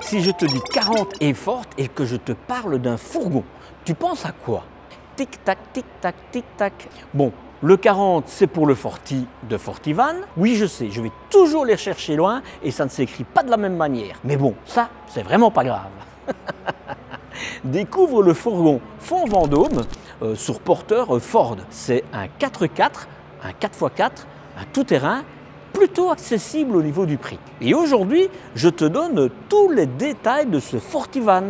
Si je te dis 40 et forte et que je te parle d'un fourgon, tu penses à quoi? Tic-tac, tic-tac, tic-tac. Bon, le 40, c'est pour le Forti de Fortivan. Oui, je sais, je vais toujours les chercher loin et ça ne s'écrit pas de la même manière. Mais bon, ça, c'est vraiment pas grave. Découvre le fourgon Fond Vendôme sur porteur Ford. C'est un 4x4, un 4x4, un tout-terrain, plutôt accessible au niveau du prix. Et aujourd'hui, je te donne tous les détails de ce Fortivan.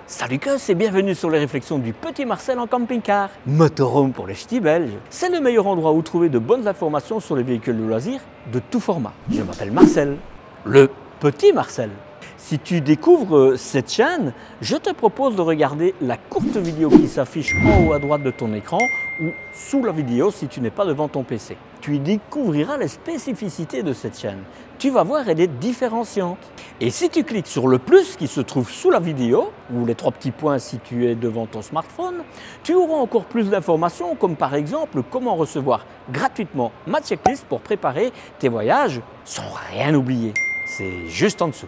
Salut Cus et bienvenue sur les réflexions du Petit Marcel en camping-car. Motorhome pour les ch'tis belges. C'est le meilleur endroit où trouver de bonnes informations sur les véhicules de loisirs de tout format. Je m'appelle Marcel, le Petit Marcel. Si tu découvres cette chaîne, je te propose de regarder la courte vidéo qui s'affiche en haut à droite de ton écran ou sous la vidéo si tu n'es pas devant ton PC. Tu y découvriras les spécificités de cette chaîne. Tu vas voir, elle est différenciante. Et si tu cliques sur le plus qui se trouve sous la vidéo, ou les 3 petits points si tu es devant ton smartphone, tu auras encore plus d'informations comme par exemple comment recevoir gratuitement ma checklist pour préparer tes voyages sans rien oublier. C'est juste en dessous.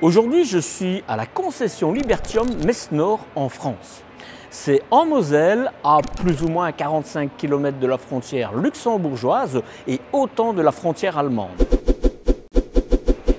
Aujourd'hui, je suis à la concession Libertium Metz-Nord en France. C'est en Moselle, à plus ou moins 45 km de la frontière luxembourgeoise et autant de la frontière allemande.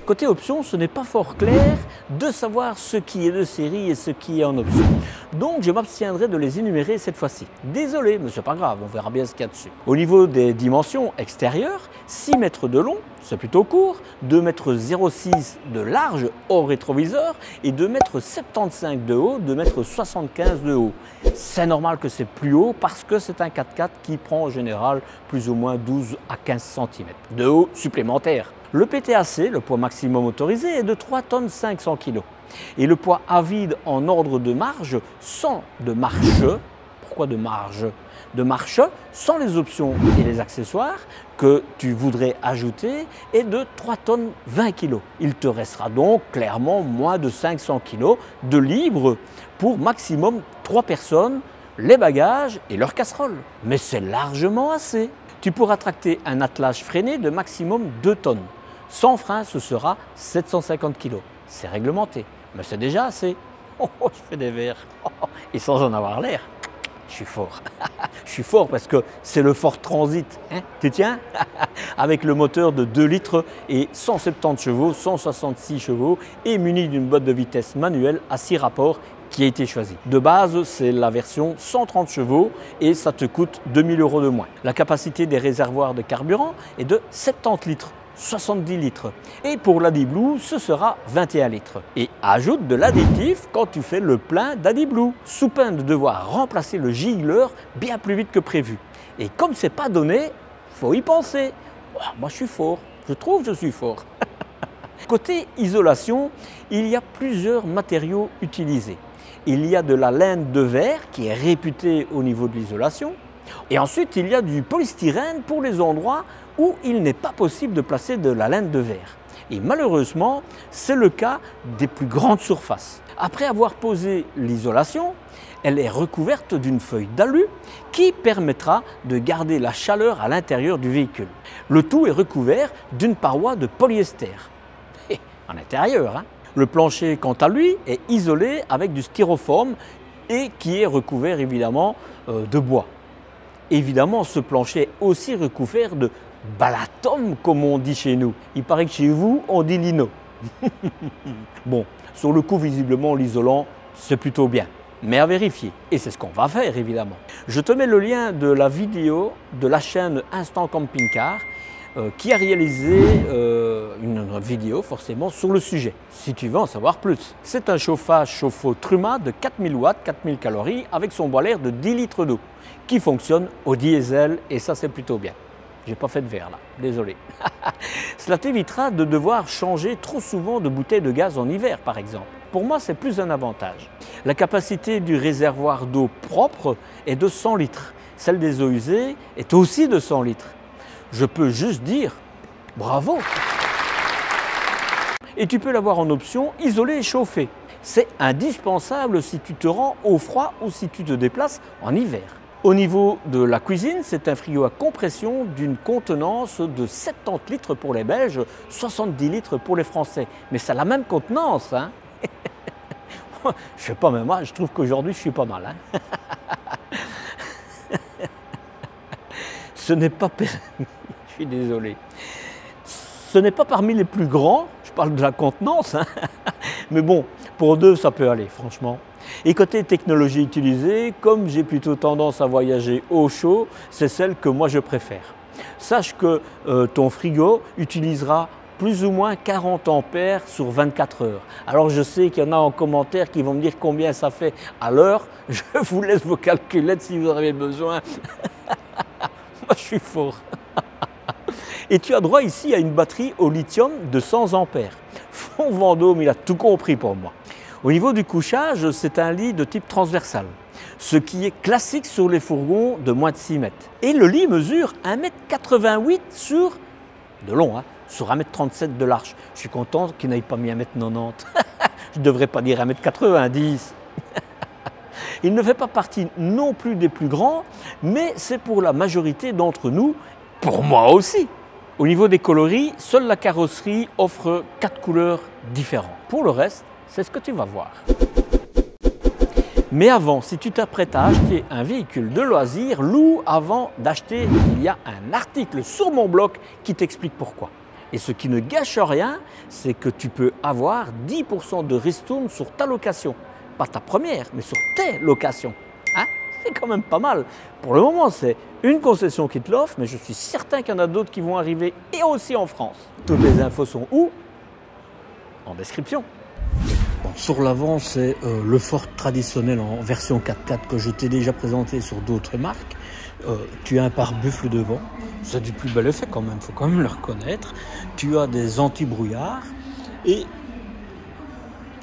Côté option, ce n'est pas fort clair de savoir ce qui est de série et ce qui est en option. Donc je m'abstiendrai de les énumérer cette fois-ci. Désolé, mais c'est pas grave, on verra bien ce qu'il y a dessus. Au niveau des dimensions extérieures, 6 mètres de long, c'est plutôt court, 2,06 m de large hors rétroviseur et 2,75 m de haut, 2,75 m de haut. C'est normal que c'est plus haut parce que c'est un 4x4 qui prend en général plus ou moins 12 à 15 cm de haut supplémentaire. Le PTAC, le poids maximum autorisé, est de 3 tonnes 500 kg. Et le poids à vide en ordre de marge, sans de marche, pourquoi de marge? De marche, sans les options et les accessoires que tu voudrais ajouter, est de 3 tonnes 20 kg. Il te restera donc clairement moins de 500 kg de libre pour maximum 3 personnes, les bagages et leur casserole. Mais c'est largement assez. Tu pourras tracter un attelage freiné de maximum 2 tonnes. Sans frein, ce sera 750 kg. C'est réglementé, mais c'est déjà assez. Oh, je fais des verres. Et sans en avoir l'air, je suis fort. Je suis fort parce que c'est le Ford Transit. Hein, tu tiens? Avec le moteur de 2 litres et 170 chevaux, 166 chevaux et muni d'une boîte de vitesse manuelle à 6 rapports qui a été choisi. De base, c'est la version 130 chevaux et ça te coûte 2000 € de moins. La capacité des réservoirs de carburant est de 70 litres. 70 litres. Et pour l'AdBlue, ce sera 21 litres. Et ajoute de l'additif quand tu fais le plein d'AdBlue, sous peine de devoir remplacer le gigoleur bien plus vite que prévu. Et comme c'est pas donné, faut y penser. Oh, moi je suis fort, je trouve que je suis fort. Côté isolation, il y a plusieurs matériaux utilisés. Il y a de la laine de verre qui est réputée au niveau de l'isolation. Et ensuite, il y a du polystyrène pour les endroits où il n'est pas possible de placer de la laine de verre. Et malheureusement, c'est le cas des plus grandes surfaces. Après avoir posé l'isolation, elle est recouverte d'une feuille d'alu qui permettra de garder la chaleur à l'intérieur du véhicule. Le tout est recouvert d'une paroi de polyester. Et en intérieur, hein. Le plancher, quant à lui, est isolé avec du styrofoam et qui est recouvert évidemment de bois. Évidemment, ce plancher est aussi recouvert de balatom, comme on dit chez nous. Il paraît que chez vous, on dit lino. Bon, sur le coup, visiblement, l'isolant, c'est plutôt bien. Mais à vérifier. Et c'est ce qu'on va faire, évidemment. Je te mets le lien de la vidéo de la chaîne Instant Camping Car qui a réalisé une vidéo forcément sur le sujet, si tu veux en savoir plus. C'est un chauffage chauffe-eau Truma de 4000 watts, 4000 calories avec son boiler de 10 litres d'eau qui fonctionne au diesel et ça c'est plutôt bien. J'ai pas fait de verre là, désolé. Cela t'évitera de devoir changer trop souvent de bouteille de gaz en hiver par exemple. Pour moi c'est plus un avantage. La capacité du réservoir d'eau propre est de 100 litres. Celle des eaux usées est aussi de 100 litres. Je peux juste dire bravo. Et tu peux l'avoir en option isolé et chauffé. C'est indispensable si tu te rends au froid ou si tu te déplaces en hiver. Au niveau de la cuisine, c'est un frigo à compression d'une contenance de 70 litres pour les Belges, 70 litres pour les Français. Mais c'est la même contenance, hein. Je sais pas, mais moi, je trouve qu'aujourd'hui, je suis pas mal, hein. Ce n'est pas... Je suis désolé. Ce n'est pas parmi les plus grands, je parle de la contenance, hein. Mais bon, pour deux, ça peut aller, franchement. Et côté technologie utilisée, comme j'ai plutôt tendance à voyager au chaud, c'est celle que moi je préfère. Sache que ton frigo utilisera plus ou moins 40 ampères sur 24 heures. Alors je sais qu'il y en a en commentaire qui vont me dire combien ça fait à l'heure. Je vous laisse vos calculettes si vous en avez besoin. Moi je suis fort. Et tu as droit ici à une batterie au lithium de 100 ampères. Fond Vendôme, il a tout compris pour moi. Au niveau du couchage, c'est un lit de type transversal, ce qui est classique sur les fourgons de moins de 6 mètres. Et le lit mesure 1,88 m sur, de long, hein, sur 1,37 m de large. Je suis content qu'il n'aille pas mis 1,90 m. Je ne devrais pas dire 1,90 m. Il ne fait pas partie non plus des plus grands, mais c'est pour la majorité d'entre nous, pour moi aussi. Au niveau des coloris, seule la carrosserie offre 4 couleurs différentes. Pour le reste, c'est ce que tu vas voir. Mais avant, si tu t'apprêtes à acheter un véhicule de loisir, loue avant d'acheter. Il y a un article sur mon blog qui t'explique pourquoi. Et ce qui ne gâche rien, c'est que tu peux avoir 10% de ristourne sur ta location. Pas ta première, mais sur tes locations. Hein? C'est quand même pas mal. Pour le moment, c'est une concession qui te l'offre, mais je suis certain qu'il y en a d'autres qui vont arriver, et aussi en France. Toutes les infos sont où? En description. Bon, sur l'avant, c'est le Ford traditionnel en version 4x4 que je t'ai déjà présenté sur d'autres marques. Tu as un pare-buffle devant, c'est du plus bel effet quand même, il faut quand même le reconnaître. Tu as des anti-brouillards et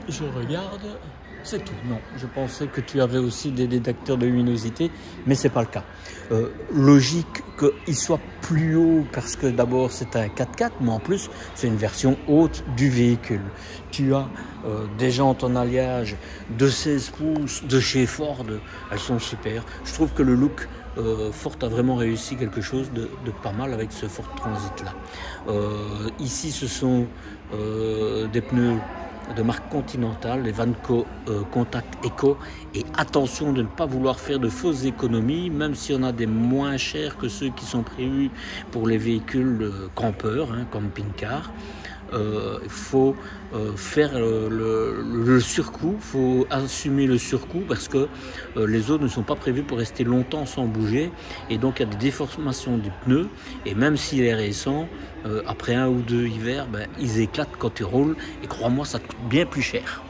je regarde, c'est tout. Non, je pensais que tu avais aussi des détecteurs de luminosité, mais ce n'est pas le cas. Logique qu'il soit plus haut parce que d'abord c'est un 4x4, mais en plus c'est une version haute du véhicule. Tu as des jantes en alliage de 16 pouces de chez Ford, elles sont super. Je trouve que le look Ford a vraiment réussi quelque chose de pas mal avec ce Ford Transit là. Ici ce sont des pneus de marque Continental, les Vanco Contact Eco, et attention de ne pas vouloir faire de fausses économies, même s'il y en a des moins chers que ceux qui sont prévus pour les véhicules campeurs, hein, camping-car. Il faut faire le surcoût, il faut assumer le surcoût parce que les autres ne sont pas prévus pour rester longtemps sans bouger, et donc il y a des déformations des pneus, et même s'il est récent, après 1 ou 2 hivers, ben, ils éclatent quand tu roules, et crois-moi, ça coûte bien plus cher.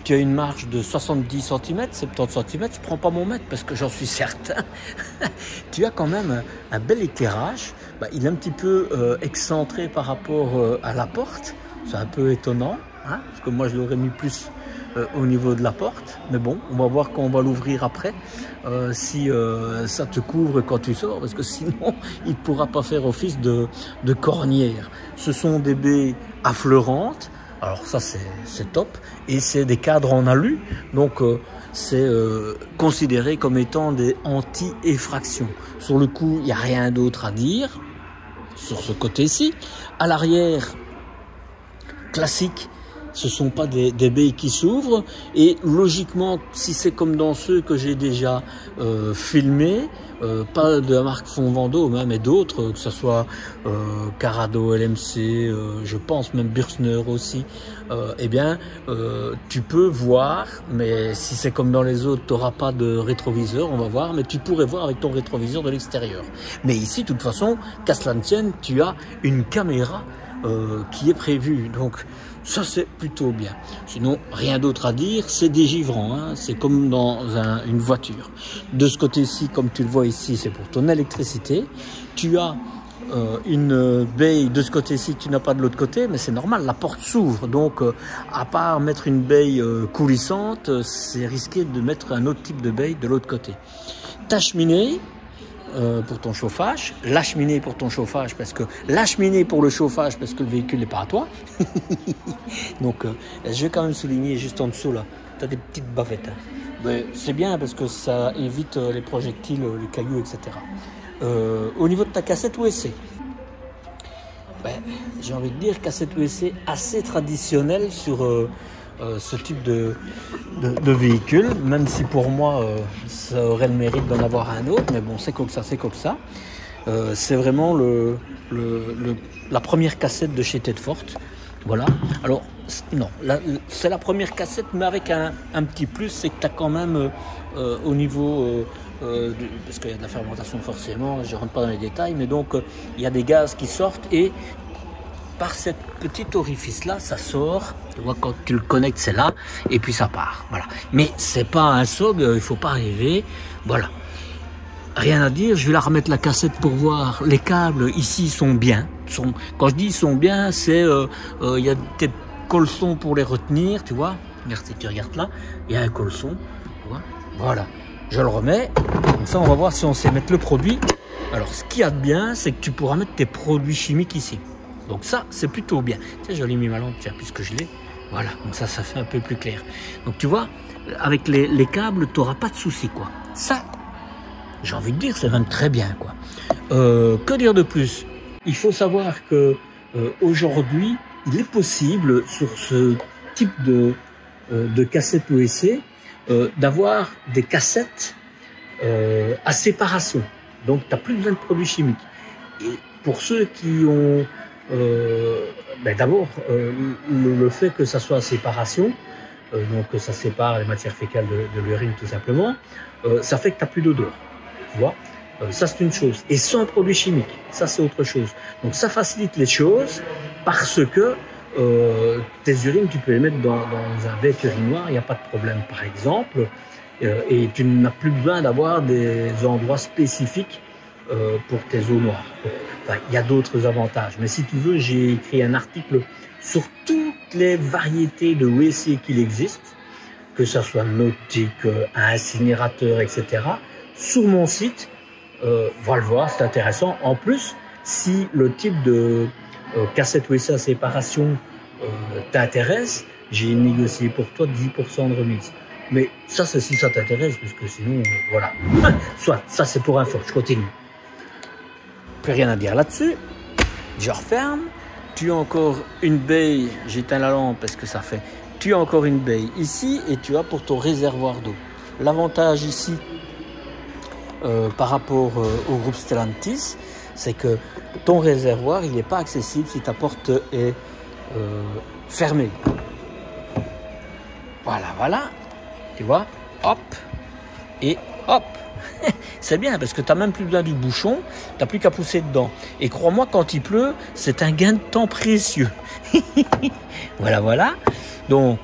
Tu as une marge de 70 cm, 70 cm, tu ne prends pas mon mètre parce que j'en suis certain. Tu as quand même un bel éclairage. Bah, il est un petit peu excentré par rapport à la porte. C'est un peu étonnant, hein, parce que moi je l'aurais mis plus au niveau de la porte. Mais bon, on va voir quand on va l'ouvrir après, si ça te couvre quand tu sors, parce que sinon il ne pourra pas faire office de cornière. Ce sont des baies affleurantes. Alors ça c'est top, et c'est des cadres en alu, donc c'est considéré comme étant des anti-effractions. Sur le coup, il n'y a rien d'autre à dire sur ce côté-ci. À l'arrière, classique, ce ne sont pas des baies qui s'ouvrent, et logiquement, si c'est comme dans ceux que j'ai déjà filmés, pas de la marque Fond Vendôme, mais d'autres, que ce soit Carado, LMC, je pense même Bürsner aussi, eh bien, tu peux voir, mais si c'est comme dans les autres, tu n'auras pas de rétroviseur, on va voir, mais tu pourrais voir avec ton rétroviseur de l'extérieur. Mais ici, de toute façon, qu'à cela ne tienne, tu as une caméra qui est prévue, donc ça c'est plutôt bien. Sinon, rien d'autre à dire, c'est dégivrant, hein, c'est comme dans une voiture. De ce côté-ci, comme tu le vois ici, c'est pour ton électricité. Tu as une baie de ce côté-ci que tu n'as pas de l'autre côté, mais c'est normal, la porte s'ouvre, donc à part mettre une baie coulissante, c'est risqué de mettre un autre type de baie de l'autre côté. Ta cheminée, pour ton chauffage, la cheminée pour ton chauffage, parce que la cheminée pour le chauffage, parce que le véhicule n'est pas à toi. Donc je vais quand même souligner juste en dessous là, tu as des petites bavettes, hein. C'est bien parce que ça évite les projectiles, les cailloux, etc. Au niveau de ta cassette USB, j'ai envie de dire cassette USB assez traditionnelle sur ce type de véhicule, même si pour moi ça aurait le mérite d'en avoir un autre, mais bon, c'est comme ça, c'est comme ça. C'est vraiment la première cassette de chez Tedford. Voilà. Alors, non, c'est la première cassette, mais avec un petit plus, c'est que tu as quand même au niveau, parce qu'il y a de la fermentation forcément, je ne rentre pas dans les détails, mais donc il y a des gaz qui sortent et par cette petite orifice-là, ça sort. Tu vois, quand tu le connectes, c'est là, et puis ça part. Voilà. Mais c'est pas un SOG, il ne faut pas rêver. Voilà. Rien à dire, je vais la remettre la cassette pour voir. Les câbles ici sont bien. Quand je dis ils sont bien, c'est il y a des colsons pour les retenir, tu vois. Regarde, si tu regardes là, il y a un colson. Tu vois. Voilà. Je le remets. Comme ça, on va voir si on sait mettre le produit. Alors, ce qu'il y a de bien, c'est que tu pourras mettre tes produits chimiques ici. Donc ça, c'est plutôt bien. Tiens, j'ai allumé ma lampe, tiens, puisque je l'ai. Voilà, donc ça fait un peu plus clair. Donc tu vois, avec les câbles, tu n'auras pas de souci, quoi. Ça, j'ai envie de dire, c'est même très bien, quoi. Que dire de plus? Il faut savoir que aujourd'hui, il est possible, sur ce type de cassette OEC, d'avoir des cassettes à séparation. Donc, tu n'as plus besoin de produits chimiques. Et pour ceux qui ont... d'abord, le fait que ça soit à séparation, donc que ça sépare les matières fécales de l'urine tout simplement, ça fait que tu n'as plus d'odeur. Tu vois, ça c'est une chose. Et sans produits chimiques, ça c'est autre chose. Donc ça facilite les choses parce que tes urines, tu peux les mettre dans un bec urinoir, il n'y a pas de problème par exemple. Et tu n'as plus besoin d'avoir des endroits spécifiques pour tes eaux noires. Enfin, il y a d'autres avantages. Mais si tu veux, j'ai écrit un article sur toutes les variétés de WC qu'il existe, que ce soit nautique, incinérateur, etc. Sur mon site, va le voir, c'est intéressant. En plus, si le type de cassette WC à séparation t'intéresse, j'ai négocié pour toi 10% de remise. Mais ça, c'est si ça t'intéresse, parce que sinon, voilà. Soit, ça c'est pour info, je continue. Plus rien à dire là-dessus. Je referme. Tu as encore une baie, j'éteins la lampe parce que ça fait. Tu as encore une baie ici et tu as pour ton réservoir d'eau. L'avantage ici, par rapport au groupe Stellantis, c'est que ton réservoir, il n'est pas accessible si ta porte est fermée. Voilà, voilà. Tu vois, hop, et hop. C'est bien parce que tu n'as même plus besoin du bouchon, tu n'as plus qu'à pousser dedans. Et crois-moi, quand il pleut, c'est un gain de temps précieux. Voilà, voilà. Donc,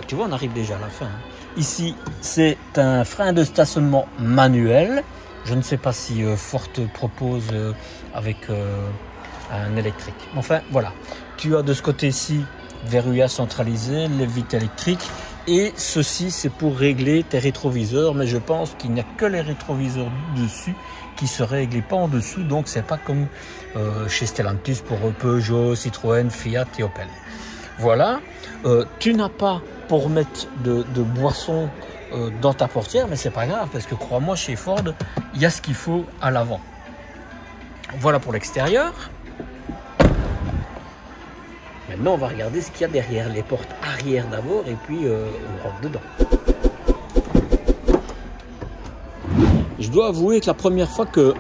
tu vois, on arrive déjà à la fin. Ici, c'est un frein de stationnement manuel. Je ne sais pas si Ford propose avec un électrique. Enfin, voilà. Tu as de ce côté-ci verrouillage centralisé, les vitres électriques. Et ceci, c'est pour régler tes rétroviseurs. Mais je pense qu'il n'y a que les rétroviseurs dessus qui seraient réglés, pas en dessous. Donc, c'est pas comme chez Stellantis pour Peugeot, Citroën, Fiat et Opel. Voilà. Tu n'as pas pour mettre de boisson dans ta portière, mais c'est pas grave parce que crois-moi, chez Ford, il y a ce qu'il faut à l'avant. Voilà pour l'extérieur. Maintenant, on va regarder ce qu'il y a derrière, les portes arrière d'abord, et puis on rentre dedans. Je dois avouer que la première fois que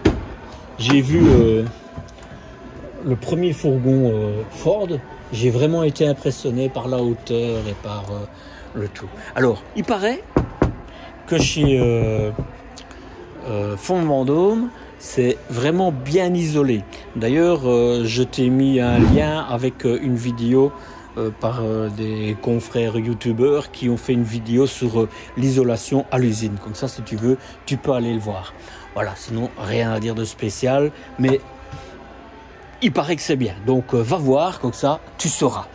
j'ai vu le premier fourgon Ford, j'ai vraiment été impressionné par la hauteur et par le tout. Alors, il paraît que chez Fond Vendôme, c'est vraiment bien isolé. D'ailleurs, je t'ai mis un lien avec une vidéo par des confrères youtubeurs qui ont fait une vidéo sur l'isolation à l'usine. Comme ça, si tu veux, tu peux aller le voir. Voilà, sinon, rien à dire de spécial, mais il paraît que c'est bien. Donc, va voir, comme ça, tu sauras.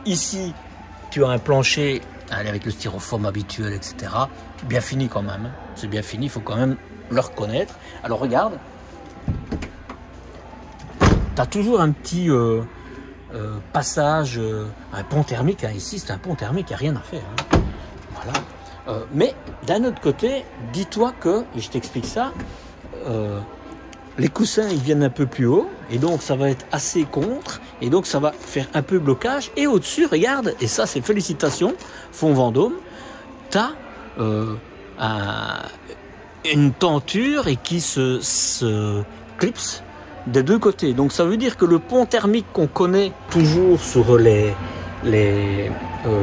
Ici, tu as un plancher avec le styrofoam habituel, etc. Bien fini quand même. Hein. C'est bien fini, il faut quand même le reconnaître. Alors regarde, tu as toujours un petit passage, un pont thermique. Hein. Ici, c'est un pont thermique, il n'y a rien à faire. Hein. Voilà. Mais d'un autre côté, dis-toi que, et je t'explique ça, les coussins ils viennent un peu plus haut et donc ça va être assez contre et donc ça va faire un peu blocage. Et au-dessus, regarde, et ça c'est félicitations, Fond Vendôme, tu as une tenture et qui se clipse des deux côtés. Donc ça veut dire que le pont thermique qu'on connaît toujours sur les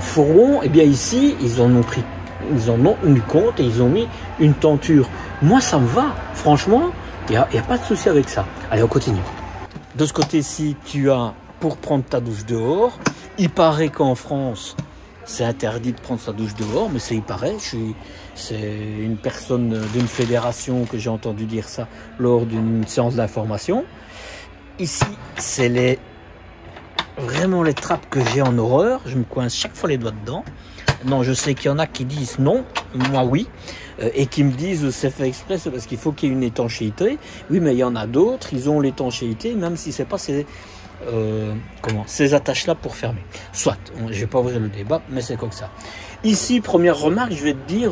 fourgons, eh bien ici ils en ont tenu compte et ils ont mis une tenture. Moi ça me va, franchement, il n'y a pas de souci avec ça. Allez, on continue. De ce côté-ci, tu as pour prendre ta douche dehors. Il paraît qu'en France, c'est interdit de prendre sa douche dehors, mais il paraît. C'est une personne d'une fédération que j'ai entendu dire ça lors d'une séance d'information. Ici, c'est vraiment les trappes que j'ai en horreur. Je me coince chaque fois les doigts dedans. Non, je sais qu'il y en a qui disent non, moi oui, et qui me disent c'est fait exprès, c'est parce qu'il faut qu'il y ait une étanchéité. Oui, mais il y en a d'autres, ils ont l'étanchéité, même si c'est pas ces attaches-là pour fermer. Soit, je vais pas ouvrir le débat, mais c'est comme ça. Ici, première remarque, je vais te dire,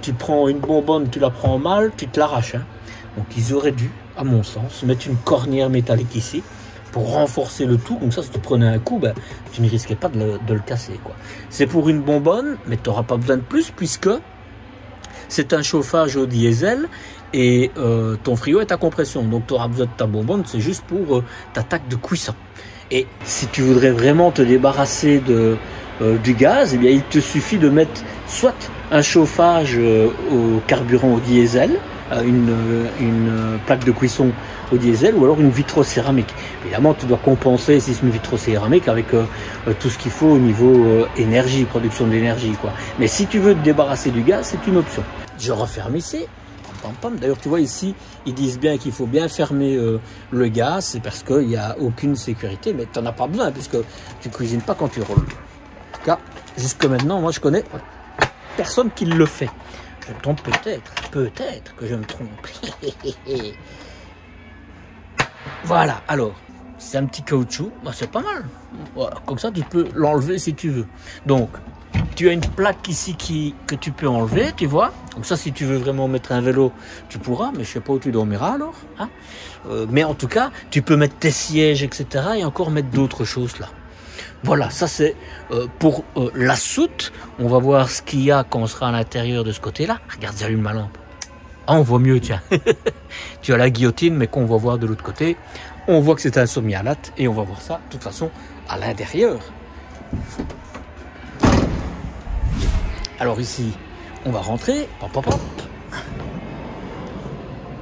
tu prends une bonbonne, tu la prends mal, tu te l'arraches. Hein. Donc ils auraient dû, à mon sens, mettre une cornière métallique ici, pour renforcer le tout, comme ça si tu prenais un coup, ben, tu ne risquais pas de le casser. C'est pour une bonbonne, mais tu n'auras pas besoin de plus, puisque c'est un chauffage au diesel, et ton frigo est à compression, donc tu auras besoin de ta bonbonne, c'est juste pour ta taque de cuisson. Et si tu voudrais vraiment te débarrasser du gaz, eh bien, il te suffit de mettre soit un chauffage au carburant au diesel, une plaque de cuisson au diesel, ou alors une vitrocéramique. Évidemment, tu dois compenser si c'est une vitrocéramique avec tout ce qu'il faut au niveau énergie, production d'énergie, quoi. Mais si tu veux te débarrasser du gaz, c'est une option. Je referme ici. D'ailleurs, tu vois ici, ils disent bien qu'il faut bien fermer le gaz, c'est parce qu'il n'y a aucune sécurité, mais tu n'en as pas besoin puisque tu ne cuisines pas quand tu roules. En tout cas, jusque maintenant, moi je connais personne qui le fait. Je me trompe peut-être que je me trompe. Voilà, alors, c'est un petit caoutchouc, bah, c'est pas mal. Voilà, comme ça, tu peux l'enlever si tu veux. Donc, tu as une plaque ici que tu peux enlever, tu vois. Comme ça, si tu veux vraiment mettre un vélo, tu pourras, mais je sais pas où tu dormiras alors. Hein. Mais en tout cas, tu peux mettre tes sièges, etc. et encore mettre d'autres choses là. Voilà, ça c'est pour la soute. On va voir ce qu'il y a quand on sera à l'intérieur de ce côté-là. Regarde, j'allume ma lampe. Ah, on voit mieux, tiens. Tu as la guillotine, mais qu'on va voir de l'autre côté. On voit que c'est un semi-alate et on va voir ça, de toute façon, à l'intérieur. Alors ici, on va rentrer. Hop, hop, hop.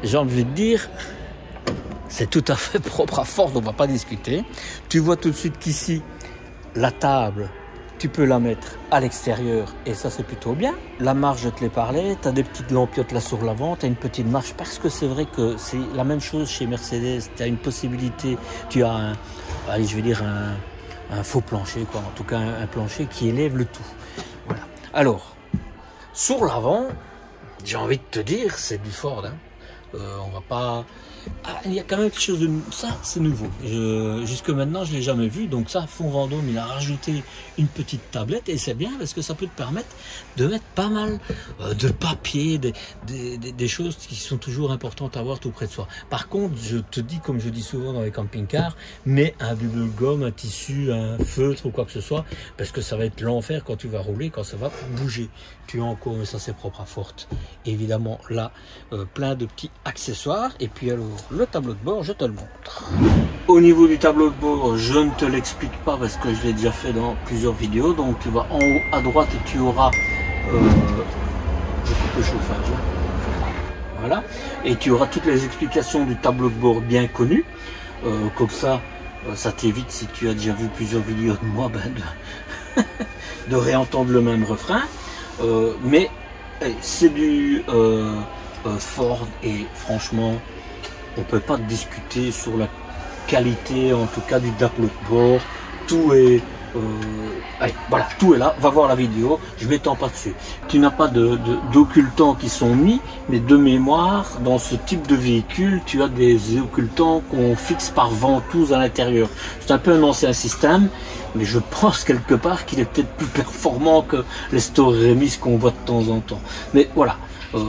J'ai envie de dire, c'est tout à fait propre à force, on ne va pas discuter. Tu vois tout de suite qu'ici, la table, tu peux la mettre à l'extérieur et ça c'est plutôt bien. La marche, je te l'ai parlé, tu as des petites lampiottes là sur l'avant, tu as une petite marche parce que c'est vrai que c'est la même chose chez Mercedes, tu as une possibilité, tu as un faux plancher, quoi. En tout cas un plancher qui élève le tout. Voilà. Alors, sur l'avant, j'ai envie de te dire, c'est du Ford. Hein. On va pas... Ah, il y a quand même quelque chose de... Ça, c'est nouveau. Jusque maintenant, je ne l'ai jamais vu. Donc ça, Fond Vendôme, il a rajouté une petite tablette. Et c'est bien parce que ça peut te permettre de mettre pas mal de papier, des choses qui sont toujours importantes à avoir tout près de soi. Par contre, je te dis, comme je dis souvent dans les camping-cars, mets un bubble gum, un tissu, un feutre ou quoi que ce soit. Parce que ça va être l'enfer quand tu vas rouler, quand ça va bouger. Tu as encore, mais ça c'est propre à Ford. Évidemment, là, plein de petits accessoires. Et puis alors, le tableau de bord, je te le montre. Au niveau du tableau de bord, je ne te l'explique pas parce que je l'ai déjà fait dans plusieurs vidéos. Donc tu vas en haut à droite et tu auras je coupe le chauffage là. Voilà. Et tu auras toutes les explications du tableau de bord bien connu. Comme ça, ça t'évite, si tu as déjà vu plusieurs vidéos de moi, de réentendre le même refrain. Mais c'est du Ford et franchement on peut pas discuter sur la qualité en tout cas du tableau de bord. Tout est Allez, voilà, tout est là, va voir la vidéo, je m'étends pas dessus. Tu n'as pas d'occultants qui sont mis, mais de mémoire, dans ce type de véhicule, tu as des occultants qu'on fixe par ventouse à l'intérieur. C'est un peu un ancien système, mais je pense quelque part qu'il est peut-être plus performant que les Storemis qu'on voit de temps en temps. Mais voilà,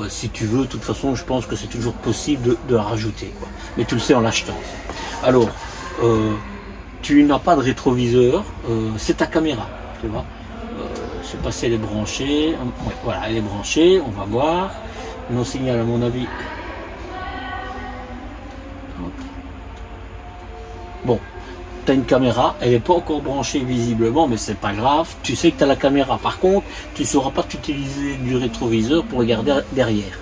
si tu veux, de toute façon, je pense que c'est toujours possible de rajouter, quoi. Mais tu le sais en l'achetant. Alors, tu n'as pas de rétroviseur, c'est ta caméra, tu vois. Je sais pas si elle est branchée. Ouais, voilà, elle est branchée, on va voir. Non signal à mon avis. Bon, tu as une caméra, elle n'est pas encore branchée visiblement, mais c'est pas grave. Tu sais que tu as la caméra. Par contre, tu ne sauras pas utiliser du rétroviseur pour regarder derrière.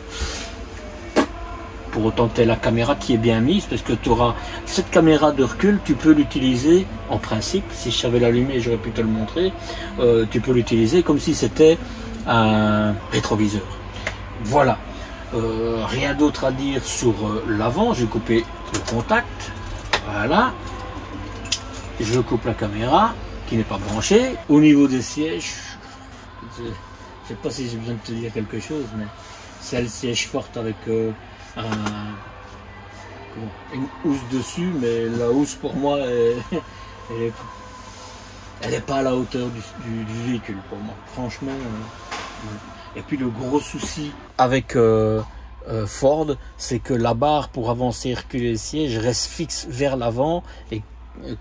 Pour autant que tu aies la caméra qui est bien mise, parce que tu auras cette caméra de recul, tu peux l'utiliser en principe, si je savais l'allumer j'aurais pu te le montrer, tu peux l'utiliser comme si c'était un rétroviseur. Voilà, rien d'autre à dire sur l'avant. Je vais couper le contact, voilà, je coupe la caméra qui n'est pas branchée. Au niveau des sièges, je ne sais pas si j'ai besoin de te dire quelque chose, mais c'est le siège fort avec une housse dessus, mais la housse pour moi elle est pas à la hauteur du véhicule pour moi, franchement. Et puis le gros souci avec Ford, c'est que la barre pour avancer et reculer les sièges reste fixe vers l'avant, et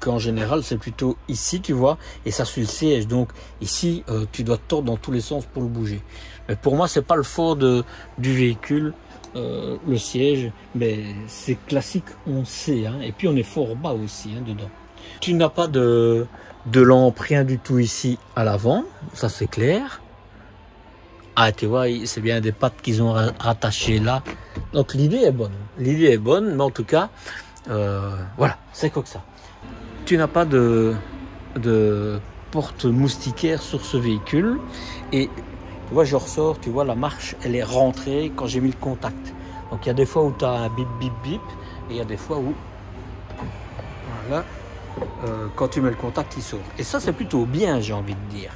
qu'en général c'est plutôt ici, tu vois, et ça suit le siège. Donc ici tu dois te tordre dans tous les sens pour le bouger. Mais pour moi c'est pas le fort du véhicule. Le siège, mais c'est classique, on sait, hein. Et puis on est fort bas aussi, hein, dedans. Tu n'as pas de lampe, rien du tout ici à l'avant, ça c'est clair. Ah, tu vois, c'est bien des pattes qu'ils ont rattachées là. Donc l'idée est bonne, mais en tout cas, voilà, c'est comme ça. Tu n'as pas de porte moustiquaire sur ce véhicule, et tu vois, je ressors, tu vois, la marche, elle est rentrée quand j'ai mis le contact. Donc il y a des fois où tu as un bip bip bip, et il y a des fois où, voilà, quand tu mets le contact, il sort. Et ça, c'est plutôt bien, j'ai envie de dire.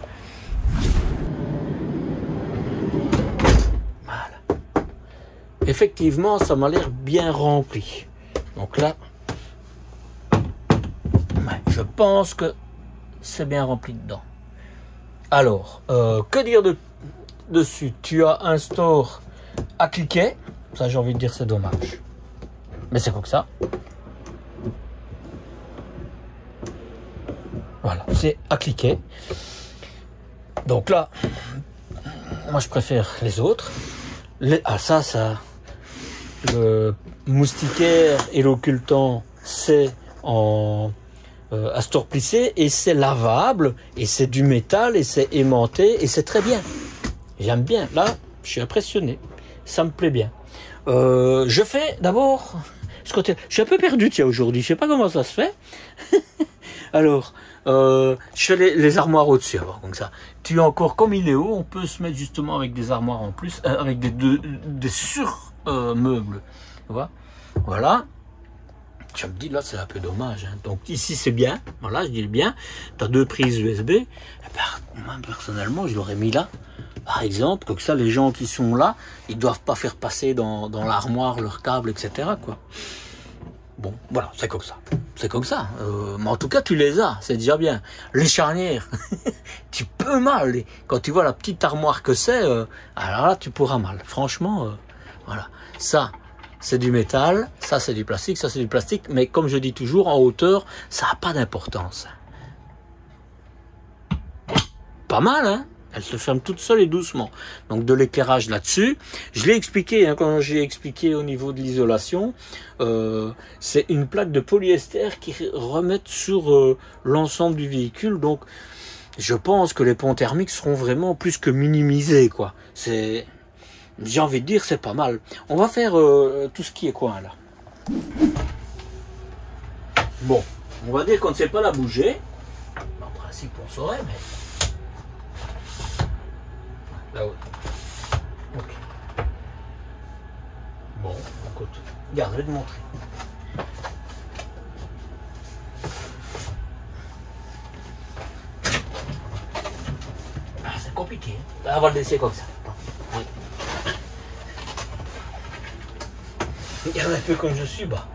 Voilà. Effectivement, ça m'a l'air bien rempli. Donc là, ouais, je pense que c'est bien rempli dedans. Alors, que dire dessus? Tu as un store à cliquet, ça j'ai envie de dire c'est dommage, mais c'est comme ça. Voilà, c'est à cliquer. Donc là, moi je préfère les autres. Ça, le moustiquaire et l'occultant, c'est en à store plissé, et c'est lavable, et c'est du métal, et c'est aimanté, et c'est très bien. J'aime bien, là, je suis impressionné, ça me plaît bien. Je fais d'abord ce côté. Je suis un peu perdu, tiens, aujourd'hui, je sais pas comment ça se fait. Alors, je fais les armoires au-dessus, alors, comme ça. Tu as encore, comme il est haut, on peut se mettre justement avec des armoires en plus, avec des sur-meubles, tu vois. Voilà. Je me dis, là, c'est un peu dommage, hein. Donc ici, c'est bien, voilà, je dis bien. Tu as 2 prises USB. Et ben, moi, personnellement, je l'aurais mis là. Par exemple, comme ça, les gens qui sont là, ils ne doivent pas faire passer dans l'armoire leurs câbles, etc., quoi. Bon, voilà, c'est comme ça. C'est comme ça. Mais en tout cas, tu les as, c'est déjà bien. Les charnières, tu peux mal. Quand tu vois la petite armoire que c'est, alors là, tu pourras mal. Franchement, voilà. Ça, c'est du métal. Ça, c'est du plastique. Ça, c'est du plastique. Mais comme je dis toujours, en hauteur, ça n'a pas d'importance. Pas mal, hein? Elle se ferme toute seule et doucement. Donc de l'éclairage là-dessus. Je l'ai expliqué, hein, quand j'ai expliqué au niveau de l'isolation. C'est une plaque de polyester qui remettent sur l'ensemble du véhicule. Donc je pense que les ponts thermiques seront vraiment plus que minimisés, quoi. J'ai envie de dire, c'est pas mal. On va faire tout ce qui est coin là. Bon, on va dire qu'on ne sait pas la bouger. En principe, on saurait, mais... Là haut. Ok. Bon, écoute, regarde, je vais te montrer. compliqué. Hein. On va le laisser comme ça. Oui. Regarde un peu comme je suis bas.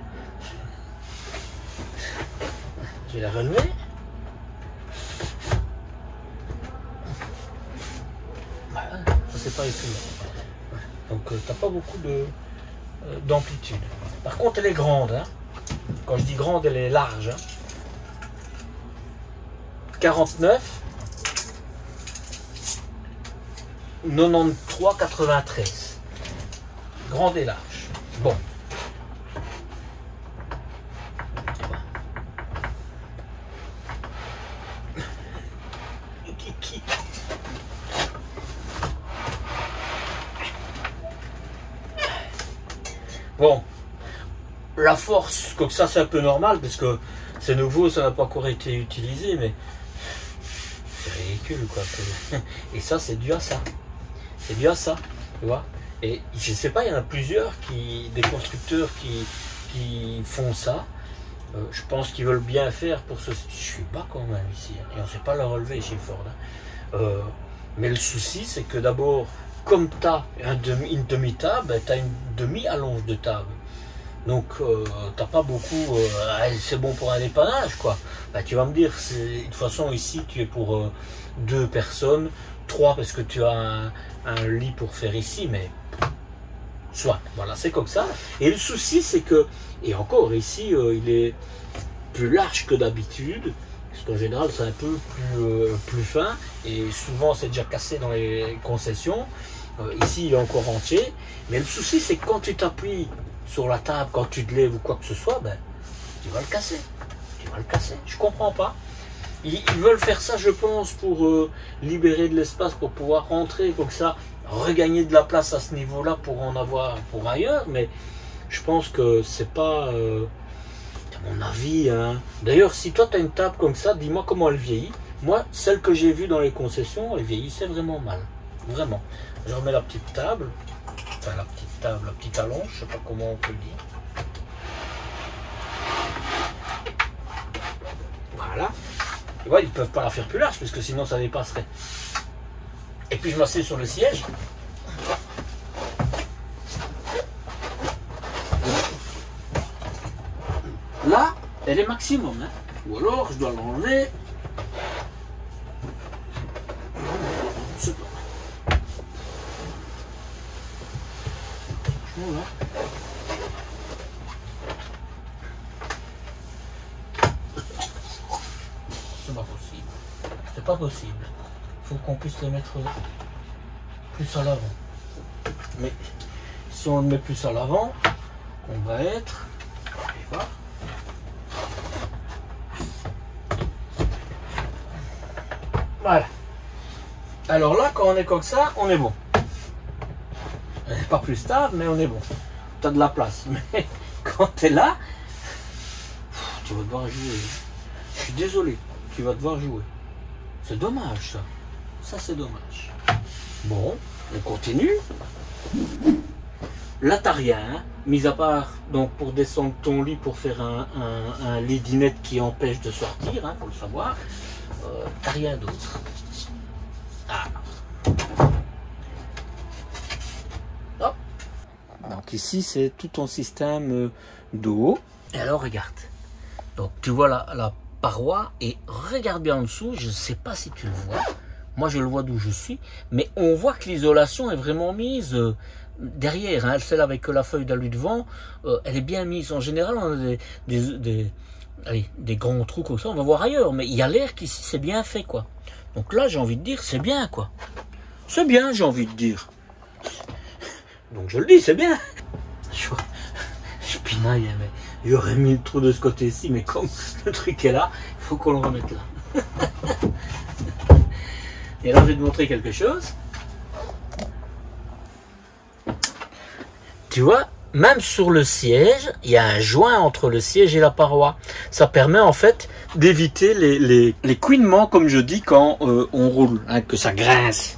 Je vais la relever. Voilà, ça c'est pas ici. Donc t'as pas beaucoup d'amplitude. Par contre elle est grande. Hein. Quand je dis grande, elle est large. Hein. 49 93 93. Grande et large. Bon. Bon, la force, comme ça c'est un peu normal parce que c'est nouveau, ça n'a pas encore été utilisé, mais c'est ridicule quoi. Et ça c'est dû à ça. C'est dû à ça, tu vois. Et je sais pas, il y en a plusieurs des constructeurs qui font ça. Je pense qu'ils veulent bien faire pour ce. Je suis bas quand même ici, hein, et on ne sait pas le relever chez Ford. Hein. Mais le souci, c'est que d'abord, comme tu as une demi-table, ben, tu as une demi-allonge de table. Donc, t'as pas beaucoup. C'est bon pour un dépannage, quoi. Ben, tu vas me dire, de toute façon, ici, tu es pour 2 personnes, 3 parce que tu as un lit pour faire ici, mais. Soit, voilà, c'est comme ça. Et le souci, c'est que, et encore ici, il est plus large que d'habitude, parce qu'en général, c'est un peu plus fin, et souvent, c'est déjà cassé dans les concessions. Ici, il est encore entier. Mais le souci, c'est que quand tu t'appuies sur la table, quand tu te lèves ou quoi que ce soit, ben, tu vas le casser. Tu vas le casser. Je comprends pas. Ils veulent faire ça, je pense, pour libérer de l'espace, pour pouvoir rentrer comme ça, regagner de la place à ce niveau-là pour en avoir pour ailleurs, mais je pense que c'est pas, à mon avis. Hein. D'ailleurs, si toi tu as une table comme ça, dis-moi comment elle vieillit. Moi, celle que j'ai vue dans les concessions, elle vieillissait vraiment mal. Vraiment. Je remets la petite table, enfin la petite allonge, je sais pas comment on peut le dire. Voilà. Et ouais, ils peuvent pas la faire plus large parce que sinon ça dépasserait. Et puis je m'assieds sur le siège. Là, elle est maximum. Hein. Ou alors je dois l'enlever. Je sais pas. Franchement là. C'est pas possible. C'est pas possible. Il faut qu'on puisse les mettre plus à l'avant. Mais si on le met plus à l'avant, on va être. Allez voir. Voilà. Alors là, quand on est comme ça, on est bon. On n'est pas plus stable, mais on est bon. Tu as de la place. Mais quand tu es là, tu vas devoir jouer. Je suis désolé, tu vas devoir jouer. C'est dommage ça. Ça c'est dommage. Bon, on continue. Là t'as rien, hein, mis à part donc pour descendre ton lit pour faire un lit dinette qui empêche de sortir, hein, faut le savoir. T'as rien d'autre. Ah. Hop. Donc ici c'est tout ton système d'eau. Et alors regarde. Donc tu vois la paroi et regarde bien en dessous, je ne sais pas si tu le vois. Moi je le vois d'où je suis, mais on voit que l'isolation est vraiment mise derrière, hein, celle avec la feuille d'alu devant, elle est bien mise. En général, on a des grands trous comme ça, on va voir ailleurs, mais il y a l'air qu'ici c'est bien fait, quoi. Donc là, j'ai envie de dire, c'est bien, quoi. C'est bien, j'ai envie de dire. Donc je le dis, c'est bien. Je pinaille, mais j'aurais mis le trou de ce côté-ci, mais comme le truc est là, il faut qu'on le remette là. Et là, je vais te montrer quelque chose. Tu vois, même sur le siège, il y a un joint entre le siège et la paroi. Ça permet en fait d'éviter les couinements, comme je dis, quand on roule, hein, que ça grince.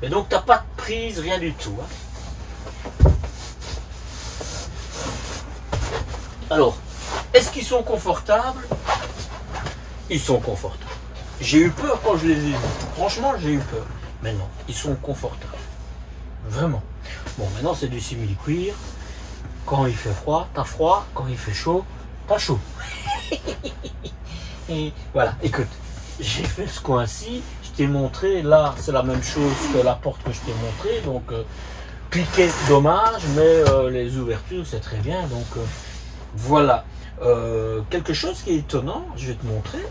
Et donc, tu n'as pas de prise, rien du tout. Hein. Alors, est-ce qu'ils sont confortables? Ils sont confortables. J'ai eu peur quand je les ai vus. Franchement, j'ai eu peur. Mais non, ils sont confortables. Vraiment. Bon, maintenant, c'est du simili-cuir. Quand il fait froid, t'as froid. Quand il fait chaud, t'as chaud. Et voilà, écoute, j'ai fait ce coin-ci. Je t'ai montré. Là, c'est la même chose que la porte que je t'ai montré. Donc, cliquer, dommage. Mais les ouvertures, c'est très bien. Donc, voilà. Quelque chose qui est étonnant, je vais te montrer.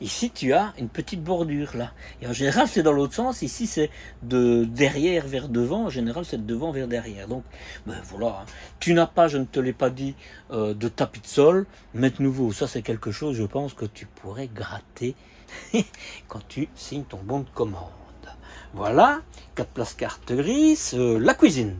Ici, tu as une petite bordure là. Et en général, c'est dans l'autre sens. Ici, c'est de derrière vers devant. En général, c'est de devant vers derrière. Donc, ben voilà. Tu n'as pas, je ne te l'ai pas dit, de tapis de sol. Mais de nouveau, ça, c'est quelque chose, je pense, que tu pourrais gratter quand tu signes ton bon de commande. Voilà. 4 places carte grise. La cuisine.